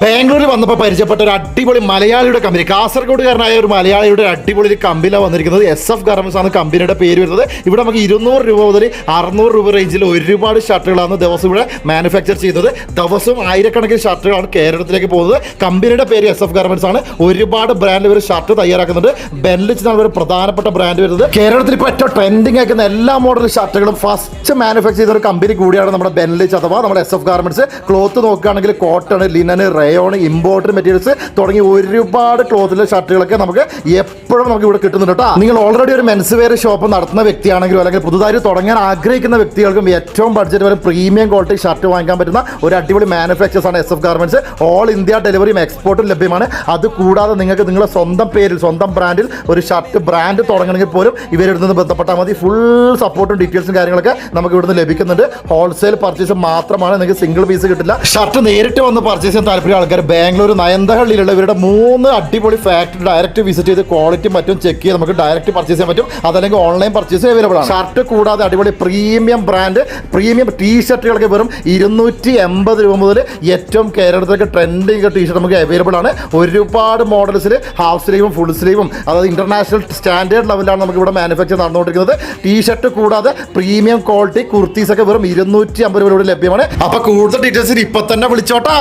ബാംഗ്ലൂരിൽ വന്നപ്പോൾ പരിചയപ്പെട്ട ഒരു അടിപൊളി മലയാളിയുടെ കമ്പനി, കാസർഗോഡുകാരനായ ഒരു മലയാളിയുടെ അടിപൊളി കമ്പനിയിലാണ് വന്നിരിക്കുന്നത്. SF ഗാർമെന്റ്സ് ആണ് കമ്പനിയുടെ പേര് വരുന്നത്. ഇവിടെ നമുക്ക് 200 രൂപ മുതൽ 600 രൂപ റേഞ്ചിൽ ഒരുപാട് ഷർട്ടുകളാണ് ദിവസം ഇവിടെ മാനുഫാക്ചർ ചെയ്യുന്നത്. ദിവസവും ആയിരക്കണക്കിന് ഷർട്ടുകളാണ് കേരളത്തിലേക്ക് പോകുന്നത്. കമ്പനിയുടെ പേര് SF ഗാർമെന്റ്സ് ആണ്. ഒരുപാട് ബ്രാൻഡ് ഒരു ഷർട്ട് തയ്യാറാക്കുന്നുണ്ട്. ബെൻലിച്ച് ആണ് ഒരു പ്രധാനപ്പെട്ട ബ്രാൻഡ് വരുന്നത്. കേരളത്തിൽ ഇപ്പോൾ ഏറ്റവും ട്രെൻഡിങ് ആക്കുന്ന എല്ലാ മോഡൽ ഷർട്ടുകളും ഫസ്റ്റ് മാനുഫാക്ചർ ചെയ്ത ഒരു കമ്പനി കൂടിയാണ് നമ്മുടെ ബെൻലിച്ച് അഥവാ നമ്മുടെ SF ഗാർമെന്റ്സ്. ക്ലോത്ത് നോക്കുകയാണെങ്കിൽ cotton, linen, rayon, imported materials തുടങ്ങി ഒരുപാട് ക്ലോത്തിലെ ഷർട്ടുകളൊക്കെ നമുക്ക് എപ്പോഴും നമുക്ക് ഇവിടെ കിട്ടുന്നുണ്ട് കേട്ടോ. നിങ്ങൾ ഓൾറെഡി ഒരു മെൻസ് വെയർ ഷോപ്പ് നടത്തുന്ന വ്യക്തിയാണെങ്കിലും അല്ലെങ്കിൽ പുതുതായി തുടങ്ങാൻ ആഗ്രഹിക്കുന്ന വ്യക്തികൾക്കും ഏറ്റവും ബഡ്ജറ്റ് വരെ പ്രീമിയം ക്വാളിറ്റി ഷർട്ട് വാങ്ങിക്കാൻ പറ്റുന്ന ഒരു അടിപൊളി മാനുഫാക്ചേഴ്സ് ആണ് SF ഗാർമെന്റ്സ്. ഓൾ ഇന്ത്യ ഡെലിവറിയും എക്സ്പോർട്ടും ലഭ്യമാണ്. അതുകൂടാതെ നിങ്ങൾക്ക് നിങ്ങളുടെ സ്വന്തം പേരിൽ സ്വന്തം ബ്രാൻഡിൽ ഒരു ഷർട്ട് ബ്രാൻഡ് തുടങ്ങണമെങ്കിൽ പോലും ഇവരുടെ നിന്ന് ബന്ധപ്പെട്ടാൽ മതി. ഫുൾ സപ്പോർട്ടും ഡീറ്റെയിൽസും കാര്യങ്ങളൊക്കെ നമുക്ക് ഇവിടുന്ന് ലഭിക്കുന്നുണ്ട്. ഹോൾസെയിൽ പർച്ചേസ് മാത്രമാണ്, നിങ്ങൾക്ക് സിംഗിൾ പീസ് കിട്ടില്ല. ഷർട്ട് നേരിട്ട് വന്ന് പർച്ചേസ് ചെയ്യാൻ താല്പര്യം ആൾക്കാർ ബാംഗ്ലൂർ നയന്തഹള്ളിയിലുള്ള ഇവരുടെ 3 അടിപൊളി ഫാക്ടറി ഡയറക്റ്റ് വിസിറ്റ് ചെയ്ത് ക്വാളിറ്റി മറ്റും ചെക്ക് ചെയ്ത് നമുക്ക് ഡയറക്റ്റ് പർച്ചേസ് ചെയ്യാൻ പറ്റും. അതല്ലെങ്കിൽ ഓൺലൈൻ പർച്ചേസ് അവൈലബിൾ ആണ്. ഷർട്ട് കൂടാതെ അടിപൊളി പ്രീമിയം ബ്രാൻഡ് പ്രീമിയം ടീഷർട്ടുകളൊക്കെ വെറും 280 രൂപ മുതൽ ഏറ്റവും കേരളത്തിലേക്ക് ട്രെൻഡിങ് ടീഷർട്ട് നമുക്ക് അവൈലബിൾ ആണ്. ഒരുപാട് മോഡൽസിൽ ഹാഫ് സ്ലീവും ഫുൾ സ്ലീവും അതായത് ഇന്റർനാഷണൽ സ്റ്റാൻഡേർഡ് ലെവലാണ് നമുക്ക് ഇവിടെ മാനുഫാക്ചർ നടന്നുകൊണ്ടിരിക്കുന്നത്. ടീഷർട്ട് കൂടാതെ പ്രീമിയം ക്വാളിറ്റി കുർത്തീസ് ഒക്കെ വെറും 250 രൂപയോട് ലഭ്യമാണ്. അപ്പൊ കൂടുതൽ ഡീറ്റെയിൽസിന് ഇപ്പൊ തന്നെ വിളിച്ചോട്ടാ.